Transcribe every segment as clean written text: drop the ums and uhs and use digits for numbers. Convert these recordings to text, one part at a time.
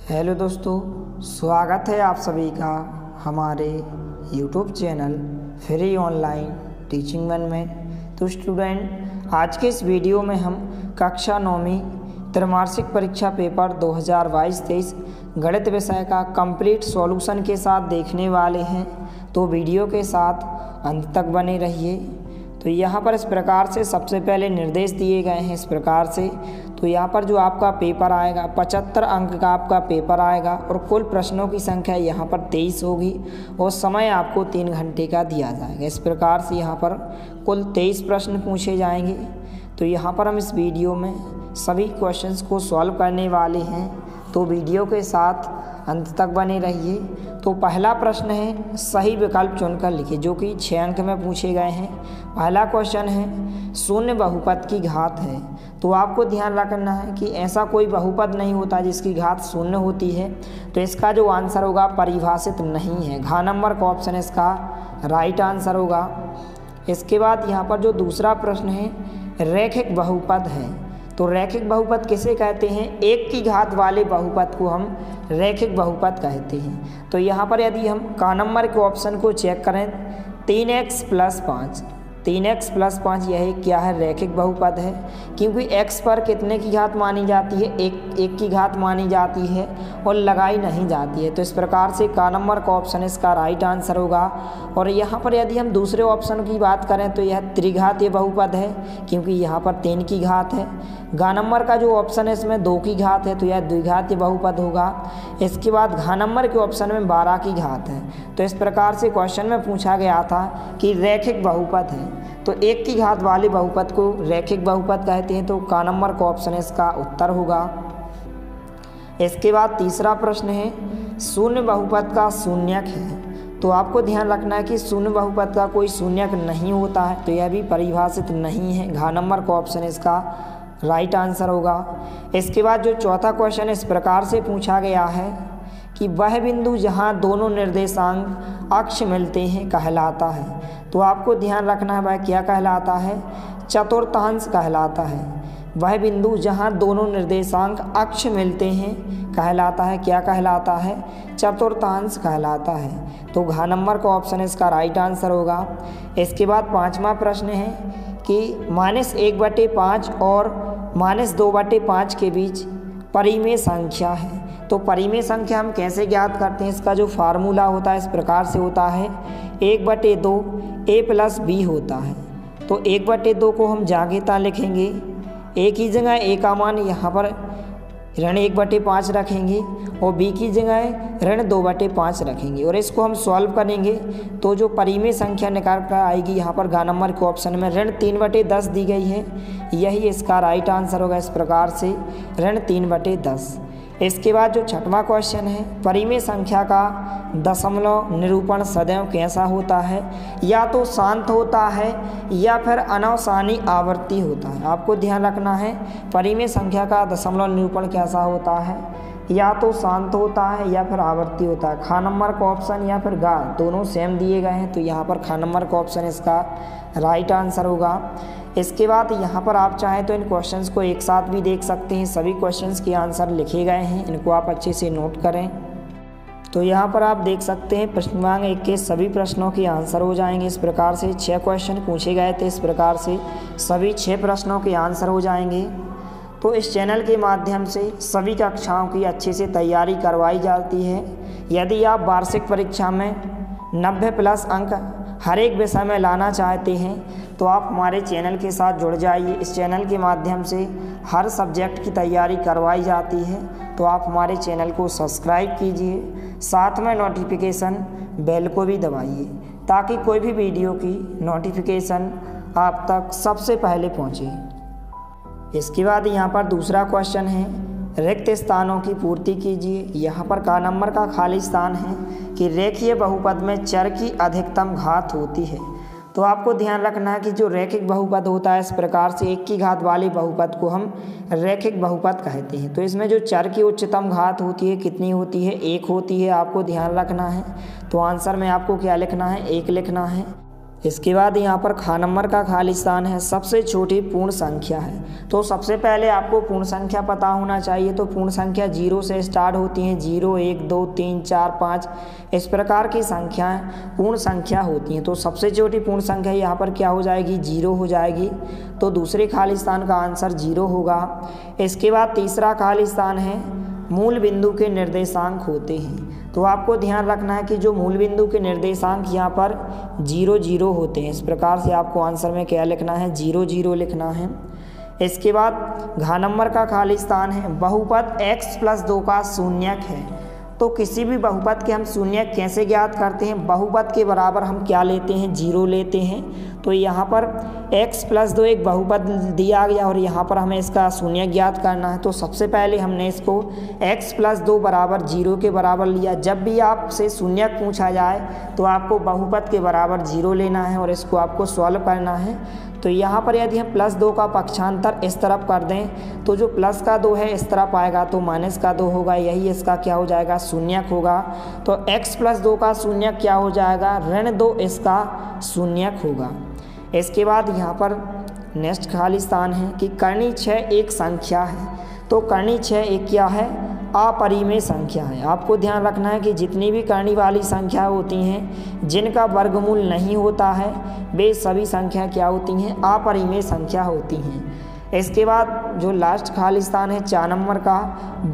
Hello दोस्तों, स्वागत है आप सभी का हमारे YouTube channel free online teaching one में। तो स्टूडेंट, आज के इस वीडियो में हम कक्षा 9वीं त्रैमासिक परीक्षा पेपर 2022-23 गणित विषय का कंप्लीट सॉल्यूशन के साथ देखने वाले हैं। तो वीडियो के साथ अंत तक बने रहिए। तो यहाँ पर इस प्रकार से सबसे पहले निर्देश दिए गए हैं इस प्रकार से। तो यहाँ पर जो आपका पेपर आएगा 75 अंक का आपका पेपर आएगा और कुल प्रश्नों की संख्या यहाँ पर 23 होगी और समय आपको 3 घंटे का दिया जाएगा। इस प्रकार से यहाँ पर कुल 23 प्रश्न पूछे जाएंगे। तो यहाँ पर हम इस वीडियो में सभी क्वेश्चंस को सॉल्व करने वाले हैं। तो वीडियो के साथ अंत तक बने रहिए। तो पहला प्रश्न है, सही विकल्प चुनकर लिखिए, जो कि 6 अंक में पूछे गए हैं। पहला क्वेश्चन है, शून्य बहुपद की घात है। तो आपको ध्यान रखना है कि ऐसा कोई बहुपद नहीं होता जिसकी घात शून्य होती है। तो इसका जो आंसर होगा परिभाषित नहीं है। घ नंबर का ऑप्शन इसका राइट आंसर होगा। इसके बाद यहाँ पर जो दूसरा प्रश्न है, रैखिक बहुपद है। तो रैखिक बहुपद किसे कहते हैं? एक की घात वाले बहुपद को हम रैखिक बहुपद कहते हैं। तो यहाँ पर यदि हम क नंबर के ऑप्शन को चेक करें, 3x + 5, 3x + 5 यह क्या है? रैखिक बहुपद है, क्योंकि x पर कितने की घात मानी जाती है? एक की घात मानी जाती है और लगाई नहीं जाती है। तो इस प्रकार से क नंबर का ऑप्शन इसका राइट आंसर होगा। और यहाँ पर यदि हम दूसरे ऑप्शन की बात करें तो यह त्रिघातीय बहुपद है, क्योंकि यहाँ पर 3 की घात है। घ नंबर का जो ऑप्शन है इसमें 2 की घात है, तो यह द्विघातीय बहुपद होगा। इसके बाद घ नंबर के ऑप्शन में 12 की घात है। तो इस प्रकार से क्वेश्चन में पूछा गया था कि रैखिक बहुपद है, तो एक की घात वाले बहुपद को रैखिक बहुपद कहते हैं। तो क नंबर का ऑप्शन इसका उत्तर होगा। इसके बाद तीसरा प्रश्न है, शून्य बहुपद का शून्यक है। तो आपको ध्यान रखना है कि शून्य बहुपद का कोई शून्यक नहीं होता है, तो यह भी परिभाषित नहीं है। घ नंबर का ऑप्शन इसका राइट आंसर होगा। इसके बाद जो चौथा क्वेश्चन इस प्रकार से पूछा गया है कि वह बिंदु जहां दोनों निर्देशांक अक्ष मिलते हैं कहलाता है। तो आपको ध्यान रखना है वह क्या कहलाता है? चतुर्थांश कहलाता है। वह बिंदु जहां दोनों निर्देशांक अक्ष मिलते हैं कहलाता है, क्या कहलाता है? चतुर्थांश कहलाता है। तो घ नंबर का ऑप्शन इसका राइट आंसर होगा। इसके बाद पांचवा प्रश्न है कि -1/5 और -2/5 के बीच परिमेय संख्या है। तो परिमेय संख्या हम कैसे ज्ञात करते हैं? इसका जो फार्मूला होता है इस प्रकार से होता है, 1/2 a + b होता है। तो 1/2 को हम जागेता लिखेंगे, a की जगह a का मान यहाँ पर ऋण 1/5 रखेंगे और b की जगह ऋण 2/5 रखेंगे। और इसको हम सॉल्व करेंगे तो जो परिमेय संख्या निकाल कर आएगी यहाँ पर घ नंबर के ऑप्शन में ऋण 3/10 दी गई है, यही इसका राइट आंसर होगा। इस प्रकार से ऋण 3/10। इसके बाद जो छठवां क्वेश्चन है, परिमेय संख्या का दशमलव निरूपण सदैव कैसा होता है? या तो शांत होता है या फिर अनवसानी आवर्ती होता है। आपको ध्यान रखना है परिमेय संख्या का दशमलव निरूपण कैसा होता है, या तो शांत होता है या फिर आवर्ती होता है। ख नंबर का ऑप्शन या फिर ग दोनों सेम दिए गए हैं, तो यहाँ पर ख नंबर का ऑप्शन इसका राइट आंसर होगा। इसके बाद यहाँ पर आप चाहें तो इन क्वेश्चंस को एक साथ भी देख सकते हैं। सभी क्वेश्चंस के आंसर लिखे गए हैं, इनको आप अच्छे से नोट करें। तो यहाँ पर आप देख सकते हैं प्रश्नांक 1 के सभी प्रश्नों के आंसर हो जाएंगे। इस प्रकार से 6 क्वेश्चन पूछे गए थे, इस प्रकार से सभी 6 प्रश्नों के आंसर हो जाएंगे। तो इस चैनल के माध्यम से सभी कक्षाओं की अच्छे से तैयारी करवाई जाती है। यदि आप वार्षिक परीक्षा में 90+ अंक हर एक विषय में लाना चाहते हैं तो आप हमारे चैनल के साथ जुड़ जाइए। इस चैनल के माध्यम से हर सब्जेक्ट की तैयारी करवाई जाती है, तो आप हमारे चैनल को सब्सक्राइब कीजिए, साथ में नोटिफिकेशन बेल को भी दबाइए ताकि कोई भी वीडियो की नोटिफिकेशन आप तक सबसे पहले पहुंचे। इसके बाद यहाँ पर दूसरा क्वेश्चन है, रिक्त स्थानों की पूर्ति कीजिए। यहाँ पर क नंबर का खाली स्थान है कि रेखीय बहुपद में चर की अधिकतम घात होती है। तो आपको ध्यान रखना है कि जो रैखिक बहुपद होता है इस प्रकार से एक की घात वाले बहुपद को हम रैखिक बहुपद कहते हैं। तो इसमें जो चर की उच्चतम घात होती है कितनी होती है? 1 होती है। आपको ध्यान रखना है। तो आंसर में आपको क्या लिखना है? 1 लिखना है। इसके बाद यहाँ पर ख नंबर का खाली स्थान है सबसे छोटी पूर्ण संख्या है। तो सबसे पहले आपको पूर्ण संख्या पता होना चाहिए। तो पूर्ण संख्या 0 से स्टार्ट होती हैं, 0 1 2 3 4 5 इस प्रकार की संख्याएं पूर्ण संख्या होती हैं। तो सबसे छोटी पूर्ण संख्या यहाँ पर क्या हो जाएगी, 0 हो जाएगी। तो दूसरे खाली स्थान का आंसर 0 होगा। इसके बाद तीसरा खाली स्थान है मूल बिंदु के निर्देशांक होते हैं। तो आपको ध्यान रखना है कि जो मूल बिंदु के निर्देशांक यहाँ पर 0 0 होते हैं। इस प्रकार से आपको आंसर में क्या लिखना है, 0 0 लिखना है। इसके बाद घ नंबर का खाली स्थान है बहुपद x + 2 का शून्यक है। तो किसी भी बहुपद के हम शून्यक कैसे ज्ञात करते हैं, बहुपद के बराबर हम क्या लेते हैं, 0 लेते हैं। तो यहाँ पर x + 2 एक बहुपद दिया गया और यहाँ पर हमें इसका शून्यक ज्ञात करना है। तो सबसे पहले हमने इसको x + 2 = 0 के बराबर लिया। जब भी आपसे शून्यक पूछा जाए तो आपको बहुपद के बराबर 0 लेना है और इसको आपको सॉल्व करना है। तो यहाँ पर यदि हम +2 का पक्षांतर इस तरफ कर दें तो जो प्लस का 2 है इस तरफ आएगा तो माइनस का 2 होगा, यही इसका क्या हो जाएगा, शून्यक होगा। तो x + 2 का शून्यक क्या हो जाएगा, -2 इसका शून्यक होगा। इसके बाद यहाँ पर नेक्स्ट खाली स्थान है कि कर्णी 6 एक संख्या है। तो कर्णी 6 एक क्या है, अपरिमेय संख्या है। आपको ध्यान रखना है कि जितनी भी कर्णी वाली संख्या होती हैं जिनका वर्गमूल नहीं होता है वे सभी संख्या क्या होती हैं, अपरिमेय संख्या होती हैं। इसके बाद जो लास्ट खाली स्थान है 4 नंबर का,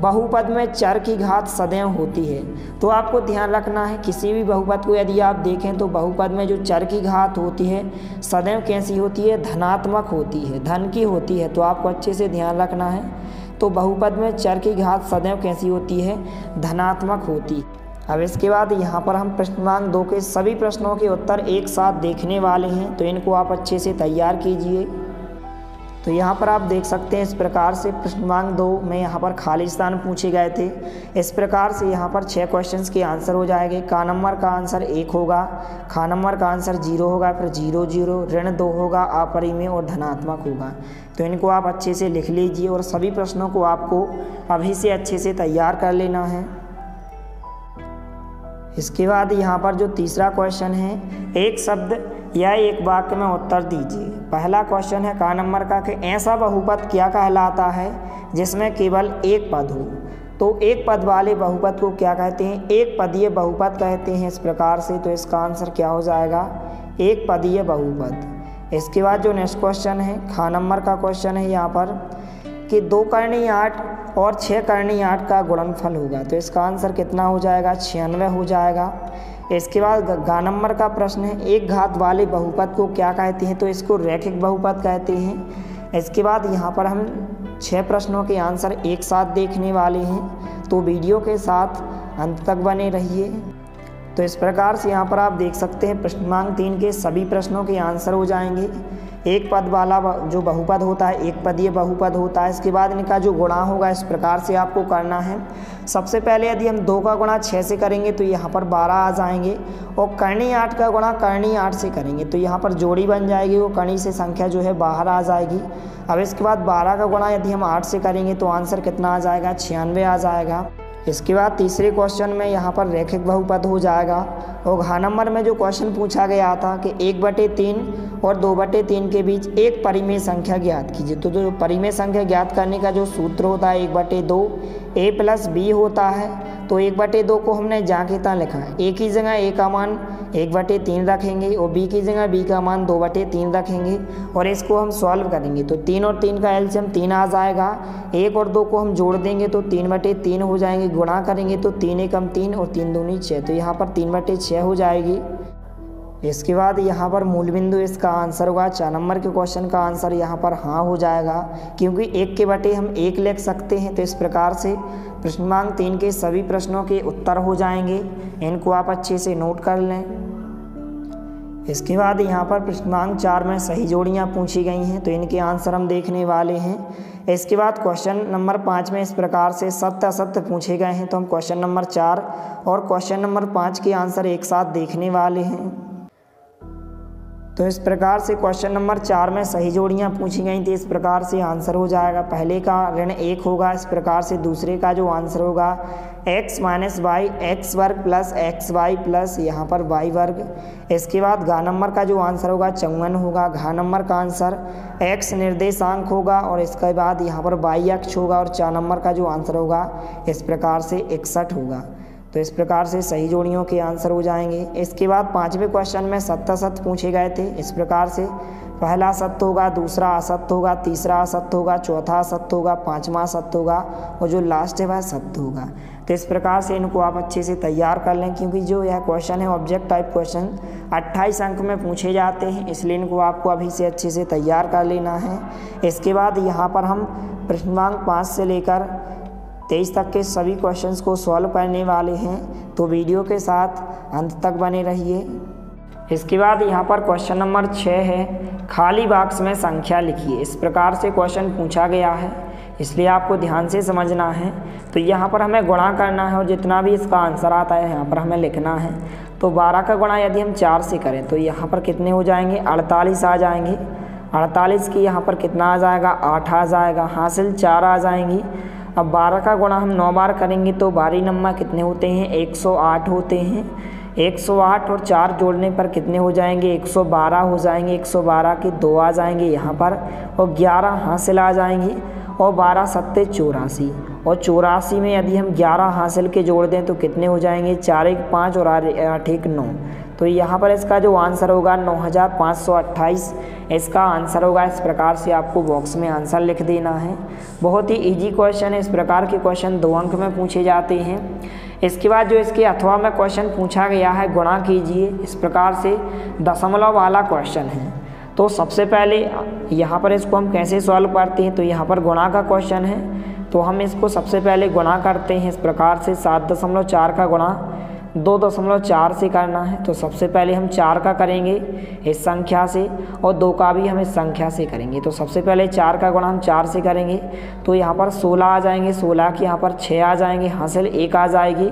बहुपद में चर की घात सदैव होती है। तो आपको ध्यान रखना है किसी भी बहुपद को यदि आप देखें तो बहुपद में जो चर की घात होती है सदैव कैसी होती है, धनात्मक होती है, धन की होती है। तो आपको अच्छे से ध्यान रखना है। तो बहुपद में चर की घात सदैव कैसी होती है, धनात्मक होती। अब इसके बाद यहाँ पर हम प्रश्नांक 2 के सभी प्रश्नों के उत्तर एक साथ देखने वाले हैं। तो इनको आप अच्छे से तैयार कीजिए। तो यहाँ पर आप देख सकते हैं इस प्रकार से प्रश्नांक 2 में यहाँ पर खाली स्थान पूछे गए थे। इस प्रकार से यहाँ पर 6 क्वेश्चंस के आंसर हो जाएंगे। क नंबर का आंसर 1 होगा, ख नंबर का आंसर 0 होगा, फिर 0 0, ऋण 2 होगा, अपरिमेय और धनात्मक होगा। तो इनको आप अच्छे से लिख लीजिए और सभी प्रश्नों को आपको अभी से अच्छे से तैयार कर लेना है। इसके बाद यहाँ पर जो तीसरा क्वेश्चन है, एक शब्द या एक वाक्य में उत्तर दीजिए। पहला क्वेश्चन है क नंबर का कि ऐसा बहुपद क्या कहलाता है जिसमें केवल एक पद हो। तो एक पद वाले बहुपद को क्या कहते हैं, एक पदीय बहुपद कहते हैं। इस प्रकार से तो इसका आंसर क्या हो जाएगा, एक पदीय बहुपद। इसके बाद जो नेक्स्ट क्वेश्चन है ख नंबर का क्वेश्चन है यहाँ पर कि 2 कर्णी 8 और 6 कर्णी 8 का गुणनफल होगा। तो इसका आंसर कितना हो जाएगा, 96 हो जाएगा। इसके बाद ग नंबर का प्रश्न है एक घात वाले बहुपद को क्या कहते हैं। तो इसको रैखिक बहुपद कहते हैं। इसके बाद यहाँ पर हम 6 प्रश्नों के आंसर एक साथ देखने वाले हैं। तो वीडियो के साथ अंत तक बने रहिए। तो इस प्रकार से यहाँ पर आप देख सकते हैं प्रश्नांक 3 के सभी प्रश्नों के आंसर हो जाएंगे। एक पद वाला जो बहुपद होता है एक पदीय बहुपद होता है। इसके बाद इनका जो गुणा होगा इस प्रकार से आपको करना है। सबसे पहले यदि हम 2 का गुणा 6 से करेंगे तो यहाँ पर 12 आ जाएंगे और कर्णी 8 का गुणा कर्णी 8 से करेंगे तो यहाँ पर जोड़ी बन जाएगी, वो कर्णी से संख्या जो है बाहर आ जाएगी। अब इसके बाद 12 का गुणा यदि हम 8 से करेंगे तो आंसर कितना आ जाएगा, 96 आ जाएगा। इसके बाद तीसरे क्वेश्चन में यहाँ पर रैखिक बहुपद हो जाएगा। और घ नंबर में जो क्वेश्चन पूछा गया था कि 1/3 और 2/3 के बीच एक परिमेय संख्या ज्ञात कीजिए। तो जो परिमेय संख्या ज्ञात करने का जो सूत्र होता है 1/2 a + b होता है। तो 1/2 को हमने जहाँ के तहाँ लिखा है, a की जगह a का मान 1/3 रखेंगे और b की जगह b का मान 2/3 रखेंगे और इसको हम सॉल्व करेंगे। तो 3 और 3 का एलसीएम 3 आ जाएगा। 1 और 2 को हम जोड़ देंगे तो 3/3 हो जाएंगे, गुणा करेंगे तो 3 × 3 और 3 दूनी 6। तो यहाँ पर 3/6 हो जाएगी। इसके बाद यहाँ पर मूल बिंदु इसका आंसर होगा। 4 नंबर के क्वेश्चन का आंसर यहाँ पर हाँ हो जाएगा, क्योंकि 1 के बटे हम 1 लिख सकते हैं। तो इस प्रकार से प्रश्नांक 3 के सभी प्रश्नों के उत्तर हो जाएंगे। इनको आप अच्छे से नोट कर लें। इसके बाद यहाँ पर प्रश्नांक 4 में सही जोड़ियाँ पूछी गई हैं, तो इनके आंसर हम देखने वाले हैं। इसके बाद क्वेश्चन नंबर 5 में इस प्रकार से सत्य असत्य पूछे गए हैं, तो हम क्वेश्चन नंबर 4 और क्वेश्चन नंबर 5 के आंसर एक साथ देखने वाले हैं। तो इस प्रकार से क्वेश्चन नंबर 4 में सही जोड़ियां पूछी गई थी। इस प्रकार से आंसर हो जाएगा, पहले का ऋण 1 होगा, इस प्रकार से दूसरे का जो आंसर होगा x माइनस वाई एक्स वर्ग प्लस एक्स वाई प्लस यहाँ पर वाई वर्ग। इसके बाद घ नंबर का जो आंसर होगा 54 होगा, घ नंबर का आंसर x निर्देशांक होगा और इसके बाद यहाँ पर वाई अक्ष होगा और 4 नंबर का जो आंसर होगा इस प्रकार से 61 होगा। तो इस प्रकार से सही जोड़ियों के आंसर हो जाएंगे। इसके बाद 5वें क्वेश्चन में सत्य असत्य पूछे गए थे। इस प्रकार से पहला असत्य होगा, दूसरा असत्य होगा, तीसरा असत्य होगा, चौथा असत्य होगा, 5वां असत्य होगा और जो लास्ट है वह सत्य होगा। तो इस प्रकार से इनको आप अच्छे से तैयार कर लें, क्योंकि जो यह क्वेश्चन है ऑब्जेक्ट टाइप क्वेश्चन 28 अंक में पूछे जाते हैं, इसलिए इनको आपको अभी से अच्छे से तैयार कर लेना है। इसके बाद यहाँ पर हम प्रश्नांक 5 से लेकर 23 तक के सभी क्वेश्चंस को सॉल्व करने वाले हैं, तो वीडियो के साथ अंत तक बने रहिए। इसके बाद यहाँ पर क्वेश्चन नंबर 6 है, खाली बॉक्स में संख्या लिखिए। इस प्रकार से क्वेश्चन पूछा गया है, इसलिए आपको ध्यान से समझना है। तो यहाँ पर हमें गुणा करना है और जितना भी इसका आंसर आता है यहाँ पर हमें लिखना है। तो 12 का गुणा यदि हम 4 से करें तो यहाँ पर कितने हो जाएंगे, 48 आ जाएंगे। 48 की यहाँ पर कितना आ जाएगा, 8 आ जाएगा, हासिल 4 आ जाएंगी। अब 12 का गुणा हम 9 बार करेंगे तो 12 नंबर कितने होते हैं, 108 होते हैं। 108 और 4 जोड़ने पर कितने हो जाएंगे, 112 हो जाएंगे। 112 के 2 आ जाएंगे यहाँ पर और 11 हासिल आ जाएंगे और 12 सत्ते 84 और 84 में यदि हम 11 हासिल के जोड़ दें तो कितने हो जाएंगे, 4 1 5 और 8 1 9। तो यहाँ पर इसका जो आंसर होगा 9528 इसका आंसर होगा। इस प्रकार से आपको बॉक्स में आंसर लिख देना है। बहुत ही इजी क्वेश्चन है, इस प्रकार के क्वेश्चन 2 अंक में पूछे जाते हैं। इसके बाद जो इसके अथवा में क्वेश्चन पूछा गया है, गुणा कीजिए। इस प्रकार से दशमलव वाला क्वेश्चन है। तो सबसे पहले यहाँ पर इसको हम कैसे सॉल्व करते हैं, तो यहाँ पर गुणा का क्वेश्चन है, तो हम इसको सबसे पहले गुणा करते हैं। इस प्रकार से 7.4 का गुणा 2.4 से करना है। तो सबसे पहले हम 4 का करेंगे इस संख्या से और 2 का भी हम इस संख्या से करेंगे। तो सबसे पहले 4 का गुणा हम 4 से करेंगे तो यहाँ पर 16 आ जाएंगे, 16 की यहाँ पर 6 आ जाएंगे, हासिल 1 आ जाएगी।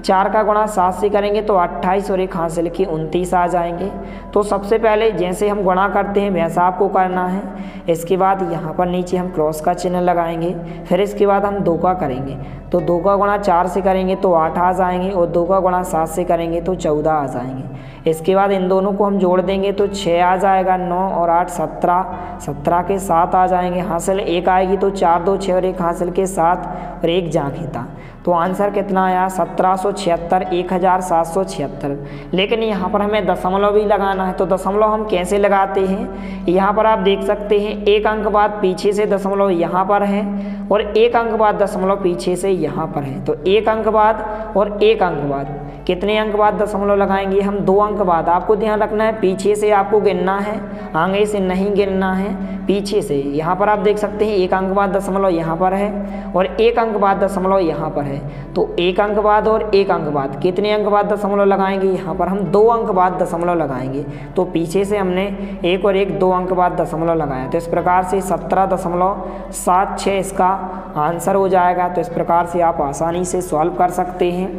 4 का गुणा 7 से करेंगे तो 28 और 1 हासिल की 29 आ जाएंगे। तो सबसे पहले जैसे हम गुणा करते हैं वैसा आपको करना है। इसके बाद यहाँ पर नीचे हम क्रॉस का चिन्ह लगाएंगे। फिर इसके बाद हम 2 का करेंगे तो 2 का गुणा 4 से करेंगे तो 8 आ जाएंगे और 2 का गुणा 7 से करेंगे तो 14 आ जाएंगे। इसके बाद इन दोनों को हम जोड़ देंगे तो 6 आ जाएगा, 9 और 8 17, 17 के 7 आ जाएंगे, हासिल 1 आएगी। तो 4 2 6 और 1 हासिल के 7 और 1 जांघिता। तो आंसर कितना आया, 1776, 1776। लेकिन यहाँ पर हमें दशमलव भी लगाना है। तो दशमलव हम कैसे लगाते हैं, यहाँ पर आप देख सकते हैं 1 अंक बाद पीछे से दशमलव यहाँ पर है और 1 अंक बाद दशमलव पीछे से यहाँ पर है। तो 1 अंक बाद और 1 अंक बाद कितने अंक बाद दशमलव लगाएंगे, हम 2 अंक बाद। आपको ध्यान रखना है पीछे से आपको गिनना है, आगे से नहीं गिनना है, पीछे से। यहाँ पर आप देख सकते हैं 1 अंक बाद दशमलव यहाँ पर है और 1 अंक बाद दशमलव यहाँ पर है। तो 1 अंक बाद और 1 अंक बाद कितने अंक बाद दशमलव लगाएंगे, यहाँ पर हम 2 अंक बाद दशमलव लगाएंगे। तो पीछे से हमने 1 और 1 2 अंक बाद दशमलव लगाया। तो इस प्रकार से 17.76 इसका आंसर हो जाएगा। तो इस प्रकार से आप आसानी से सॉल्व कर सकते हैं।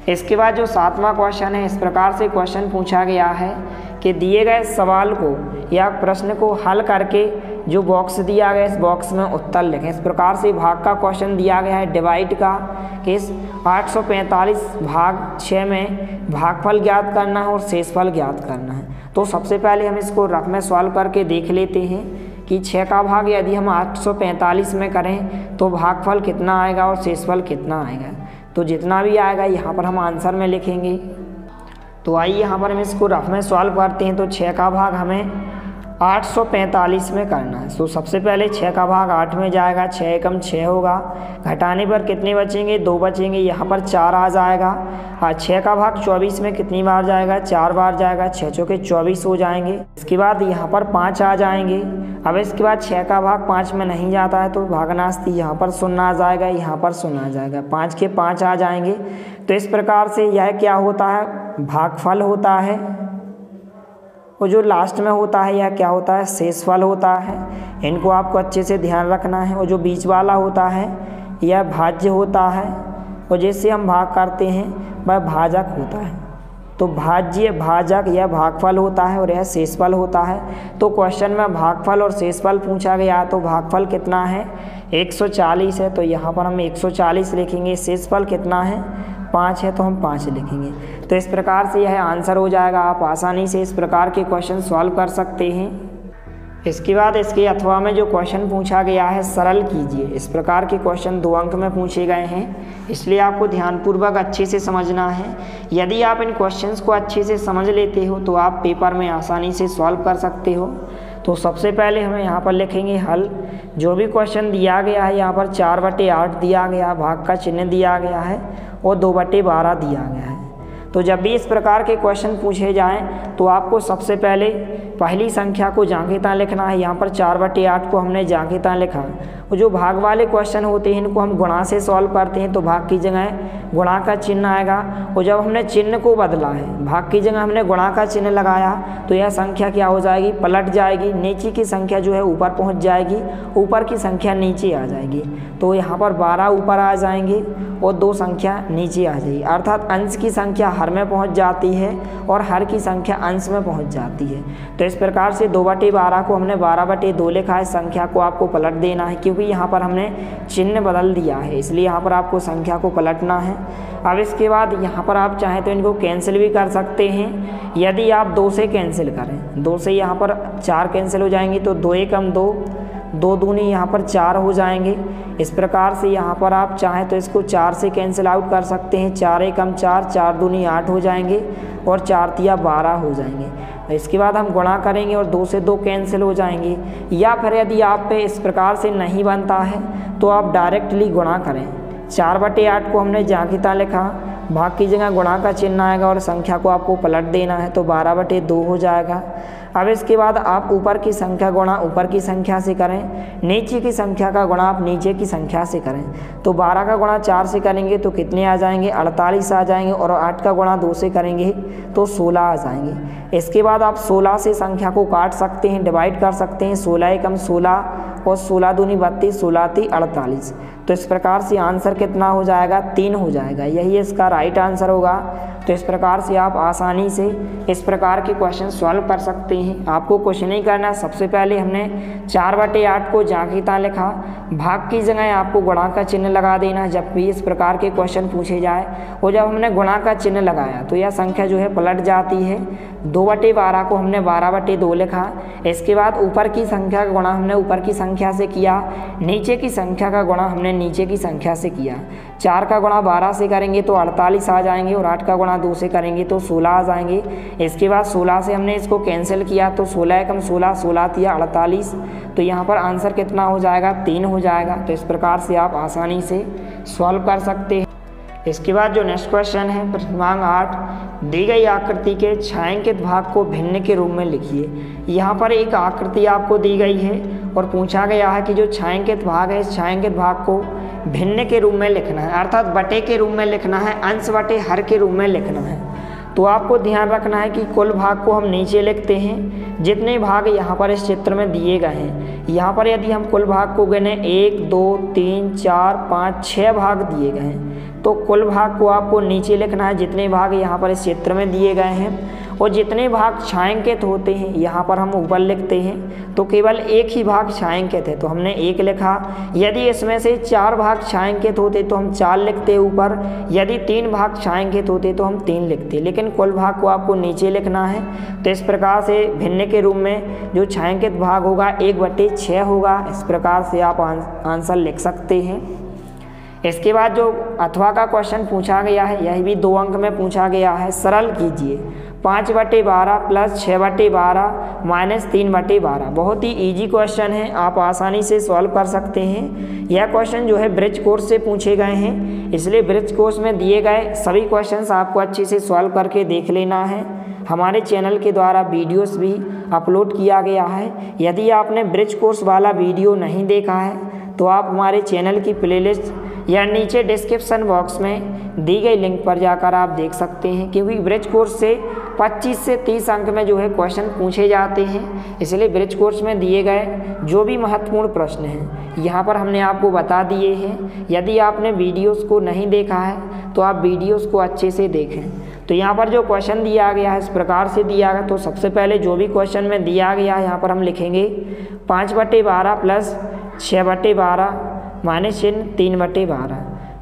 इसके बाद जो 7वां क्वेश्चन है, इस प्रकार से क्वेश्चन पूछा गया है कि दिए गए सवाल को या प्रश्न को हल करके जो बॉक्स दिया गया इस बॉक्स में उत्तर लिखें। इस प्रकार से भाग का क्वेश्चन दिया गया है, डिवाइड का, कि इस 845 भाग 6 में भागफल ज्ञात करना है और शेषफल ज्ञात करना है। तो सबसे पहले हम इसको रफ में सॉल्व करके देख लेते हैं कि 6 का भाग यदि हम 845 में करें तो भागफल कितना आएगा और शेषफल कितना आएगा। तो जितना भी आएगा यहाँ पर हम आंसर में लिखेंगे। तो आइए यहाँ पर हम इसको रफ में सॉल्व करते हैं। तो 6 का भाग हमें 845 में करना है। तो सबसे पहले 6 का भाग 8 में जाएगा, 6 एकम 6 होगा, घटाने पर कितने बचेंगे, 2 बचेंगे, यहाँ पर 4 आ जाएगा। 6 का भाग 24 में कितनी बार जाएगा, 4 बार जाएगा, 6 चौके 24 हो जाएंगे। इसके बाद यहाँ पर 5 आ जाएंगे। अब इसके बाद 6 का भाग 5 में नहीं जाता है तो भागनास्ती, यहाँ पर 0 आ जाएगा, यहाँ पर 0 आ जाएगा, 5 के 5 आ जाएंगे। तो इस प्रकार से यह क्या होता है, भागफल होता है। और जो लास्ट में होता है यह क्या होता है, शेषफल होता है। इनको आपको अच्छे से ध्यान रखना है। और जो बीच वाला होता है यह भाज्य होता है और जिससे हम भाग करते हैं वह भाजक होता है। तो भाज्य, भाजक यह भागफल होता है और यह शेषफल होता है। तो क्वेश्चन में भागफल और शेषफल पूछा गया, तो भागफल कितना है 140 है, तो यहाँ पर हम 140 लिखेंगे। शेषफल कितना है 5 है, तो हम 5 लिखेंगे। तो इस प्रकार से यह आंसर हो जाएगा। आप आसानी से इस प्रकार के क्वेश्चन सॉल्व कर सकते हैं। इसके बाद इसके अथवा में जो क्वेश्चन पूछा गया है सरल कीजिए। इस प्रकार के क्वेश्चन 2 अंक में पूछे गए हैं, इसलिए आपको ध्यानपूर्वक अच्छे से समझना है। यदि आप इन क्वेश्चंस को अच्छे से समझ लेते हो तो आप पेपर में आसानी से सॉल्व कर सकते हो। तो सबसे पहले हमें यहाँ पर लिखेंगे हल। जो भी क्वेश्चन दिया गया है यहाँ पर 4/8 दिया गया, भाग का चिन्ह दिया गया है और 2/12 दिया गया है। तो जब भी इस प्रकार के क्वेश्चन पूछे जाएं तो आपको सबसे पहले पहली संख्या को जांघिता लिखना है। यहाँ पर 4/8 को हमने जांघिता लिखा। और जो भाग वाले क्वेश्चन होते हैं इनको हम गुणा से सॉल्व करते हैं, तो भाग की जगह गुणा का चिन्ह आएगा। और जब हमने चिन्ह को बदला है, भाग की जगह हमने गुणा का चिन्ह लगाया, तो यह संख्या क्या हो जाएगी, पलट जाएगी। नीचे की संख्या जो है ऊपर पहुँच जाएगी, ऊपर की संख्या नीचे आ जाएगी। तो यहाँ पर 12 ऊपर आ जाएंगे और 2 संख्या नीचे आ जाएगी। अर्थात अंश की संख्या हर में पहुँच जाती है और हर की संख्या अंश में पहुँच जाती है। तो इस प्रकार से 2/12 को हमने 12/2 लिखा है। संख्या को आपको पलट देना है, क्योंकि यहाँ पर हमने चिन्ह बदल दिया है, इसलिए यहाँ पर आपको संख्या को पलटना है। अब इसके बाद यहाँ पर आप चाहें तो इनको कैंसिल भी कर सकते हैं। यदि आप 2 से कैंसिल करें, 2 से यहाँ पर 4 कैंसिल हो जाएंगे, तो 2 एकम 2, 2 दूनी यहाँ पर 4 हो जाएंगे। इस प्रकार से यहाँ पर आप चाहें तो इसको 4 से कैंसिल आउट कर सकते हैं। 4 एकम 4, 4 दूनी 8 हो जाएंगे और 4 तिया 12 हो जाएंगे। इसके बाद हम गुणा करेंगे और 2 से 2 कैंसिल हो जाएंगे। या फिर यदि आप पे इस प्रकार से नहीं बनता है तो आप डायरेक्टली गुणा करें। 4/8 को हमने जांघिता लिखा, भाग की जगह गुणा का चिन्ह आएगा और संख्या को आपको पलट देना है, तो 12/2 हो जाएगा। अब इसके बाद आप ऊपर की संख्या गुणा ऊपर की संख्या से करें, नीचे की संख्या का गुणा आप नीचे की संख्या से करें। तो 12 का गुणा 4 से करेंगे तो कितने आ जाएंगे, 48 आ जाएंगे। और 8 का गुणा 2 से करेंगे तो 16 आ जाएंगे। इसके बाद आप 16 से संख्या को काट सकते हैं, डिवाइड कर सकते हैं। 16 एकम 16 और 16 दूनी 32, 16 ती 48। तो इस प्रकार से आंसर कितना हो जाएगा, 3 हो जाएगा। यही इसका राइट आंसर होगा। तो इस प्रकार से आप आसानी से इस प्रकार के क्वेश्चन सॉल्व कर सकते हैं। आपको कुछ नहीं करना, सबसे पहले हमने 4/8 को जांघिता लिखा, भाग की जगह आपको गुणा का चिन्ह लगा देना जब भी इस प्रकार के क्वेश्चन पूछे जाए। और जब हमने गुणा का चिन्ह लगाया तो यह संख्या जो है पलट जाती है। 2/12 को हमने 12/2 लिखा। इसके बाद ऊपर की संख्या का गुणा हमने ऊपर की संख्या से किया, नीचे की संख्या का गुणा हमने नीचे की संख्या से किया। 4 का गुणा 12 से करेंगे तो 48 आ जाएंगे और 8 का गुणा 2 से करेंगे तो 16 आ जाएंगे। इसके बाद 16 से हमने इसको कैंसिल किया तो 16 एकम 16, 16 तिया 48। तो यहाँ पर आंसर कितना हो जाएगा, 3 हो जाएगा। तो इस प्रकार से आप आसानी से सॉल्व कर सकते हैं। इसके बाद जो नेक्स्ट क्वेश्चन है क्रमांक 8, दी गई आकृति के छायांकित भाग को भिन्न के रूप में लिखिए। यहाँ पर एक आकृति आपको दी गई है और पूछा गया है कि जो छायांकित भाग है इस छायांकित भाग को भिन्न के रूप में लिखना है, अर्थात बटे के रूप में लिखना है, अंश बटे हर के रूप में लिखना है। तो आपको ध्यान रखना है कि कुल भाग को हम नीचे लिखते हैं, जितने भाग यहाँ पर इस चित्र में दिए गए हैं। यहाँ पर यदि हम कुल भाग को गिने 1, 2, 3, 4, 5, 6 भाग दिए गए हैं, तो कुल भाग को आपको नीचे लिखना है, जितने भाग यहाँ पर इस चित्र में दिए गए हैं। और जितने भाग छायांकित होते हैं यहाँ पर हम ऊपर लिखते हैं। तो केवल एक ही भाग छायांकित है तो हमने 1 लिखा। यदि इसमें से 4 भाग छायांकित होते तो हम 4 लिखते ऊपर। यदि 3 भाग छायांकित होते तो हम 3 लिखते, लेकिन कुल भाग को आपको नीचे लिखना है। तो इस प्रकार से भिन्न के रूप में जो छायांकित भाग होगा 1/6 होगा। इस प्रकार से आप आंसर लिख सकते हैं। इसके बाद जो अथवा का क्वेश्चन पूछा गया है यह भी 2 अंक में पूछा गया है। सरल कीजिए 5/12 प्लस 6/12 माइनस 3/12। बहुत ही इजी क्वेश्चन है, आप आसानी से सॉल्व कर सकते हैं। यह क्वेश्चन जो है ब्रिज कोर्स से पूछे गए हैं, इसलिए ब्रिज कोर्स में दिए गए सभी क्वेश्चंस आपको अच्छे से सॉल्व करके देख लेना है। हमारे चैनल के द्वारा वीडियोस भी अपलोड किया गया है। यदि आपने ब्रिज कोर्स वाला वीडियो नहीं देखा है तो आप हमारे चैनल की प्लेलिस्ट या नीचे डिस्क्रिप्शन बॉक्स में दी गई लिंक पर जाकर आप देख सकते हैं, क्योंकि ब्रिज कोर्स से 25 से 30 अंक में जो है क्वेश्चन पूछे जाते हैं। इसलिए ब्रिज कोर्स में दिए गए जो भी महत्वपूर्ण प्रश्न हैं यहाँ पर हमने आपको बता दिए हैं। यदि आपने वीडियोस को नहीं देखा है तो आप वीडियोस को अच्छे से देखें। तो यहाँ पर जो क्वेश्चन दिया गया है इस प्रकार से दिया गया। तो सबसे पहले जो भी क्वेश्चन में दिया गया है यहाँ पर हम लिखेंगे 5/12 प्लस 6/12 माइनस चिन्ह 3/12।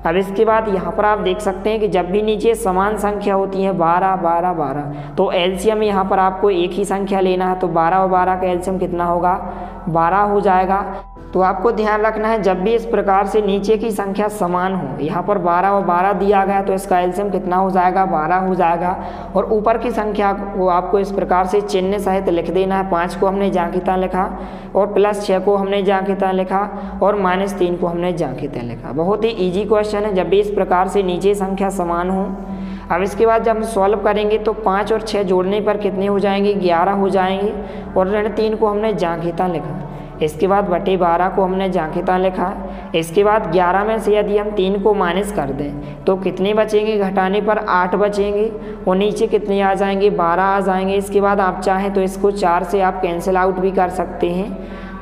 अब इसके बाद यहाँ पर आप देख सकते हैं कि जब भी नीचे समान संख्या होती है 12 12 12 तो एलसीएम यहाँ पर आपको एक ही संख्या लेना है। तो 12 और 12 का एलसीएम कितना होगा, 12 हो जाएगा। तो आपको ध्यान रखना है जब भी इस प्रकार से नीचे की संख्या समान हो, यहाँ पर 12 और 12 दिया गया तो इसका एलसीएम कितना हो जाएगा, 12 हो जाएगा। और ऊपर की संख्या को आपको इस प्रकार से चिन्ह सहित लिख देना है। 5 को हमने जहाँ की तहाँ लिखा और प्लस 6 को हमने जहाँ की तहाँ लिखा और माइनस 3 को हमने जहाँ की तहाँ लिखा। बहुत ही ईजी क्वेश्चन है जब भी इस प्रकार से नीचे संख्या समान हो। अब इसके बाद जब हम सॉल्व करेंगे तो 5 और 6 जोड़ने पर कितने हो जाएंगे, 11 हो जाएंगे। और ऋण 3 को हमने जहाँ की तहाँ लिखा। इसके बाद बटे 12 को हमने जहाँ की तहाँ लिखा। इसके बाद 11 में से यदि हम 3 को माइनस कर दें तो कितने बचेंगे, घटाने पर 8 बचेंगे और नीचे कितने आ जाएंगे, 12 आ जाएंगे। इसके बाद आप चाहें तो इसको 4 से आप कैंसिल आउट भी कर सकते हैं।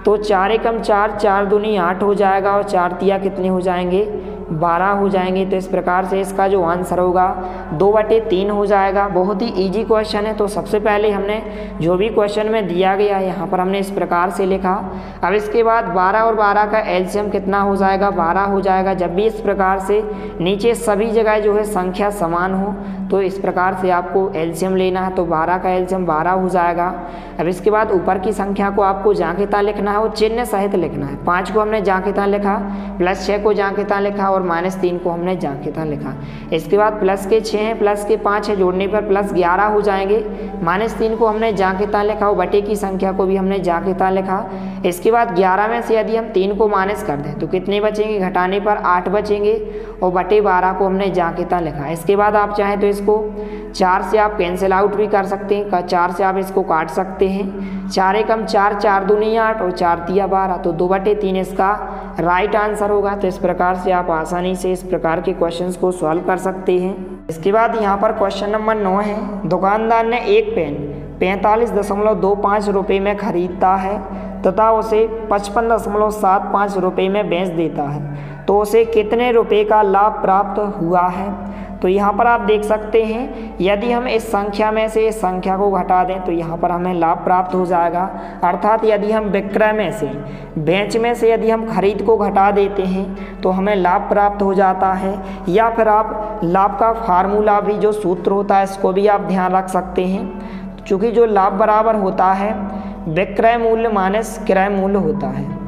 तो 4 एकम 4, 4 दूनी 8 हो जाएगा और 4 तिया कितने हो जाएंगे, 12 हो जाएंगे। तो इस प्रकार से इसका जो आंसर होगा 2/3 हो जाएगा। बहुत ही इजी क्वेश्चन है। तो सबसे पहले हमने जो भी क्वेश्चन में दिया गया है यहाँ पर हमने इस प्रकार से लिखा। अब इसके बाद 12 और 12 का एलसीएम कितना हो जाएगा, 12 हो जाएगा। जब भी इस प्रकार से नीचे सभी जगह जो है संख्या समान हो तो इस प्रकार से आपको एलसीएम लेना है। तो 12 का एलसीएम 12 हो जाएगा। अब इसके बाद ऊपर की संख्या को आपको जहाँ की तहाँ लिखना है और चिन्ह सहित लिखना है। 5 को हमने जहाँ की तहाँ लिखा, प्लस 6 को जहाँ की तहाँ लिखा और माइनस 3 को हमने जहाँ की तहाँ लिखा। इसके बाद प्लस के 6 हैं, प्लस के 5 है, जोड़ने पर प्लस 11 हो जाएंगे। माइनस 3 को हमने जहाँ की तहाँ लिखा और बटे की संख्या को भी हमने जहाँ की तहाँ लिखा। इसके बाद 11 में से यदि हम 3 को माइनस कर दें तो कितने बचेंगे, घटाने पर 8 बचेंगे और बटे 12 को हमने जहाँ की तहाँ लिखा। इसके बाद आप चाहें तो इसको 4 से आप कैंसिल आउट भी कर सकते हैं, 4 से आप इसको काट सकते हैं। 4 एकम 4, 4 दूनी 8 और 4 तिया 12। तो 2/3 इसका राइट आंसर होगा। तो इस प्रकार से आप आसानी से इस प्रकार के क्वेश्चंस को सॉल्व कर सकते हैं। इसके बाद यहाँ पर क्वेश्चन नंबर 9 है। दुकानदार ने एक पेन 45.25 रुपये में खरीदता है तथा उसे 55.75 रुपये में बेच देता है, तो उसे कितने रुपए का लाभ प्राप्त हुआ है। तो यहाँ पर आप देख सकते हैं यदि हम इस संख्या में से इस संख्या को घटा दें तो यहाँ पर हमें लाभ प्राप्त हो जाएगा। अर्थात यदि हम विक्रय में से बेच में से यदि हम खरीद को घटा देते हैं तो हमें लाभ प्राप्त हो जाता है। या फिर आप लाभ का फार्मूला भी जो सूत्र होता है इसको भी आप ध्यान रख सकते हैं, क्योंकि जो लाभ बराबर होता है विक्रय मूल्य माइनस क्रय मूल्य होता है।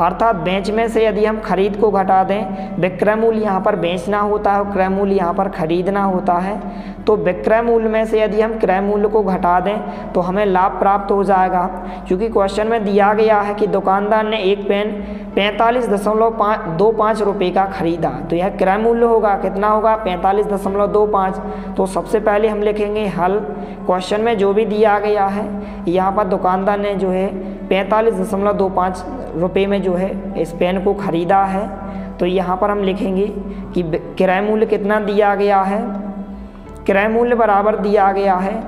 अर्थात बेच में से यदि हम खरीद को घटा दें, विक्रय मूल्य यहाँ पर बेचना होता है और क्रय मूल्य यहाँ पर खरीदना होता है। तो विक्रय मूल्य में से यदि हम क्रय मूल्य को घटा दें तो हमें लाभ प्राप्त हो जाएगा। क्योंकि क्वेश्चन में दिया गया है कि दुकानदार ने एक पेन 45.25 रुपये का खरीदा, तो यह क्रय मूल्य होगा, कितना होगा 45.25। तो सबसे पहले हम लिखेंगे हल। क्वेश्चन में जो भी दिया गया है यहाँ पर दुकानदार ने जो है 45.25 रुपये में जो है इस पेन को खरीदा है। तो यहाँ पर हम लिखेंगे कि क्रय मूल्य कितना दिया गया है, क्रय मूल्य बराबर दिया गया है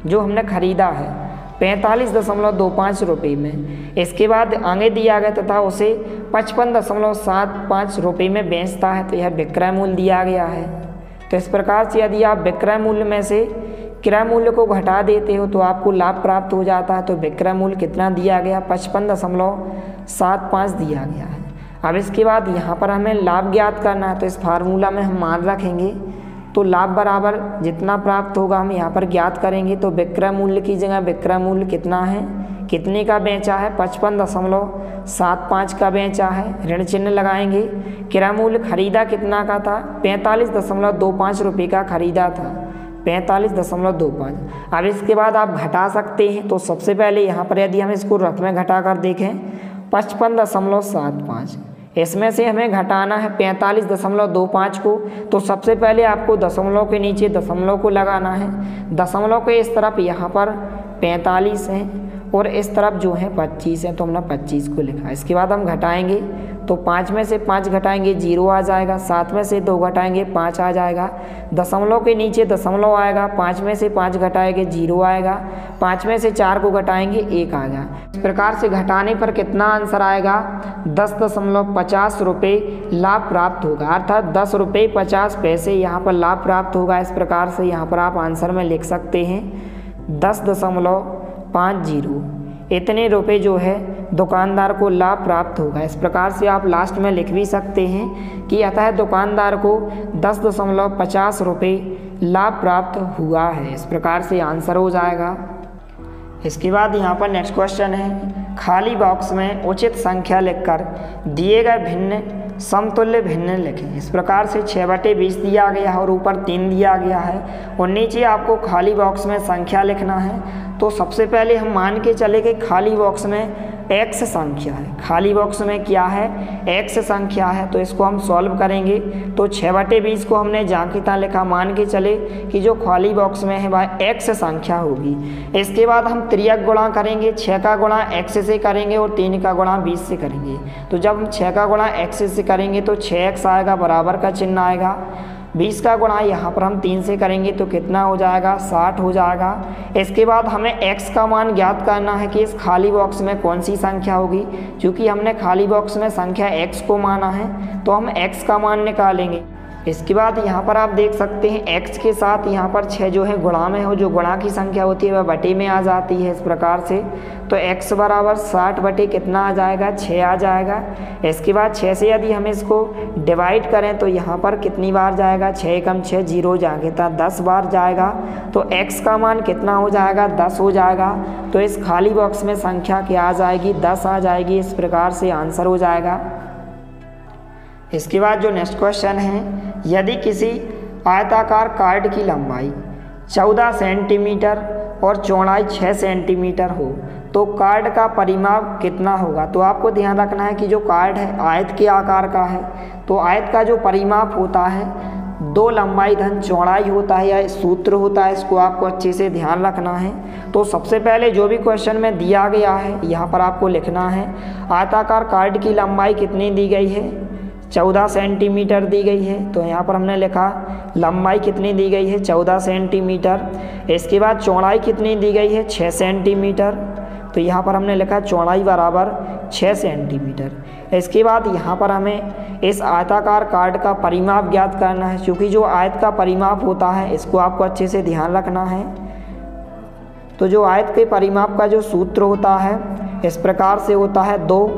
जो हमने खरीदा है 45.25 रुपये में। इसके बाद आगे दिया गया तथा उसे 55.75 रुपये में बेचता है, तो यह विक्रय मूल्य दिया गया है। तो इस प्रकार से यदि आप विक्रय मूल्य में से क्रय मूल्य को घटा देते हो तो आपको लाभ प्राप्त हो जाता है। तो विक्रय मूल्य कितना दिया गया, 55.75 दिया गया है। अब इसके बाद यहाँ पर हमें लाभ ज्ञात करना है, तो इस फार्मूला में हम मान रखेंगे। तो लाभ बराबर जितना प्राप्त होगा हम यहाँ पर ज्ञात करेंगे। तो विक्रय मूल्य की जगह विक्रय मूल्य कितना है, कितने का बेचा है, 55.75 का बेचा है, ऋण चिन्ह लगाएंगे। क्रय मूल्य खरीदा कितना का था, 45.25 रुपये का खरीदा था, 45.25। अब इसके बाद आप घटा सकते हैं। तो सबसे पहले यहाँ पर यदि हम इसको रफ में घटा कर देखें 55.75, इसमें से हमें घटाना है 45.25 को। तो सबसे पहले आपको दशमलव के नीचे दशमलव को लगाना है। दशमलव के इस तरफ यहाँ पर 45 है और इस तरफ जो है 25 है, तो हमने 25 को लिखा। इसके बाद हम घटाएंगे तो 5 में से 5 घटाएंगे 0 आ जाएगा, 7 में से 2 घटाएंगे 5 आ जाएगा, दशमलव के नीचे दशमलव आएगा, 5 में से 5 घटाएंगे 0 आएगा, 5 में से 4 को घटाएंगे 1 आ जाए। इस प्रकार से घटाने पर कितना आंसर आएगा, 10.50 रुपये लाभ प्राप्त होगा, अर्थात 10 रुपये 50 पैसे यहाँ पर लाभ प्राप्त होगा। इस प्रकार से यहाँ पर आप आंसर में लिख सकते हैं 10.50 इतने रुपए जो है दुकानदार को लाभ प्राप्त होगा। इस प्रकार से आप लास्ट में लिख भी सकते हैं कि अतः दुकानदार को 10.50 रुपये लाभ प्राप्त हुआ है। इस प्रकार से आंसर हो जाएगा। इसके बाद यहाँ पर नेक्स्ट क्वेश्चन है, खाली बॉक्स में उचित संख्या लिखकर दिए गए भिन्न समतुल्य भिन्न लिखें। इस प्रकार से 6/20 दिया गया है और ऊपर 3 दिया गया है और नीचे आपको खाली बॉक्स में संख्या लिखना है। तो सबसे पहले हम मान के चले कि खाली बॉक्स में x संख्या है, खाली बॉक्स में क्या है, x संख्या है। तो इसको हम सॉल्व करेंगे। तो 6/20 को हमने जहाँ की तहाँ लिखा, मान के चले कि जो खाली बॉक्स में है वह x संख्या होगी। इसके बाद हम त्रियक गुणा करेंगे, 6 का गुणा x से करेंगे और 3 का गुणा 20 से करेंगे। तो जब हम 6 का गुणा x से करेंगे तो 6x आएगा, बराबर का चिन्ह आएगा। 20 का गुणा यहाँ पर हम 3 से करेंगे तो कितना हो जाएगा, 60 हो जाएगा। इसके बाद हमें x का मान ज्ञात करना है कि इस खाली बॉक्स में कौन सी संख्या होगी। क्योंकि हमने खाली बॉक्स में संख्या x को माना है तो हम x का मान निकालेंगे। इसके बाद यहाँ पर आप देख सकते हैं x के साथ यहाँ पर 6 जो है गुणा में हो, जो गुणा की संख्या होती है वह बटे में आ जाती है। इस प्रकार से तो x बराबर 60 बटे कितना आ जाएगा, 6 आ जाएगा। इसके बाद 6 से यदि हम इसको डिवाइड करें तो यहाँ पर कितनी बार जाएगा, 6 कम 6 0 जाएंगे तो 10 बार जाएगा। तो x का मान कितना हो जाएगा, 10 हो जाएगा। तो इस खाली बॉक्स में संख्या क्या आ जाएगी, 10 आ जाएगी। इस प्रकार से आंसर हो जाएगा। इसके बाद जो नेक्स्ट क्वेश्चन है, यदि किसी आयताकार कार्ड की लंबाई 14 सेंटीमीटर और चौड़ाई 6 सेंटीमीटर हो तो कार्ड का परिमाप कितना होगा। तो आपको ध्यान रखना है कि जो कार्ड है आयत के आकार का है, तो आयत का जो परिमाप होता है 2 लंबाई धन चौड़ाई होता है या सूत्र होता है। इसको आपको अच्छे से ध्यान रखना है। तो सबसे पहले जो भी क्वेश्चन में दिया गया है यहाँ पर आपको लिखना है, आयताकार कार्ड की लंबाई कितनी दी गई है, 14 सेंटीमीटर दी गई है। तो यहाँ पर हमने लिखा लंबाई कितनी दी गई है, 14 सेंटीमीटर। इसके बाद चौड़ाई कितनी दी गई है, 6 सेंटीमीटर। तो यहाँ पर हमने लिखा चौड़ाई बराबर 6 सेंटीमीटर। इसके बाद यहाँ पर हमें इस आयताकार कार्ड का परिमाप ज्ञात करना है। क्योंकि जो आयत का परिमाप होता है इसको आपको अच्छे से ध्यान रखना है। तो जो आयत के परिमाप का जो सूत्र होता है इस प्रकार से होता है, 2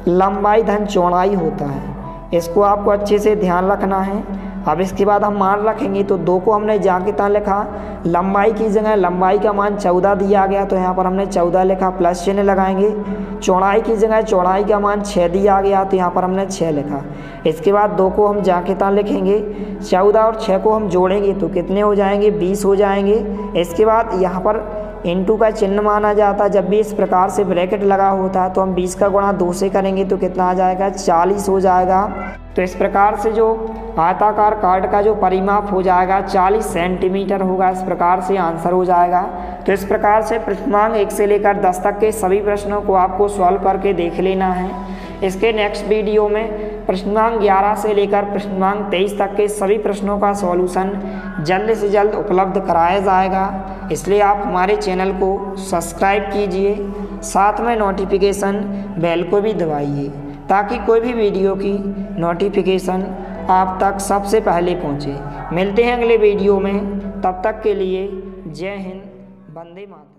लंबाई धन चौड़ाई होता है। इसको आपको अच्छे से ध्यान रखना है। अब इसके बाद हम मान रखेंगे तो 2 को हमने जहाँ की तहाँ लिखा, लंबाई की जगह लंबाई का मान 14 दिया गया तो यहाँ पर हमने 14 लिखा, प्लस चिन्ह लगाएंगे। चौड़ाई की जगह चौड़ाई का मान 6 दिया गया तो यहाँ पर हमने 6 लिखा। इसके बाद 2 को हम जहाँ की तहाँ लिखेंगे, 14 और 6 को हम जोड़ेंगे तो कितने हो जाएंगे, 20 हो जाएंगे। इसके बाद यहाँ पर इंटू का चिन्ह माना जाता है। जब भी इस प्रकार से ब्रैकेट लगा होता है तो हम 20 का गुणा 2 से करेंगे तो कितना आ जाएगा, 40 हो जाएगा। तो इस प्रकार से जो आयताकार कार्ड का जो परिमाप हो जाएगा 40 सेंटीमीटर होगा। इस प्रकार से आंसर हो जाएगा। तो इस प्रकार से प्रश्नांक 1 से लेकर 10 तक के सभी प्रश्नों को आपको सॉल्व करके देख लेना है। इसके नेक्स्ट वीडियो में प्रश्नांक 11 से लेकर प्रश्नांक 23 तक के सभी प्रश्नों का सॉल्यूशन जल्द से जल्द उपलब्ध कराया जाएगा। इसलिए आप हमारे चैनल को सब्सक्राइब कीजिए, साथ में नोटिफिकेशन बेल को भी दबाइए ताकि कोई भी वीडियो की नोटिफिकेशन आप तक सबसे पहले पहुंचे। मिलते हैं अगले वीडियो में, तब तक के लिए जय हिंद, वंदे मातरम।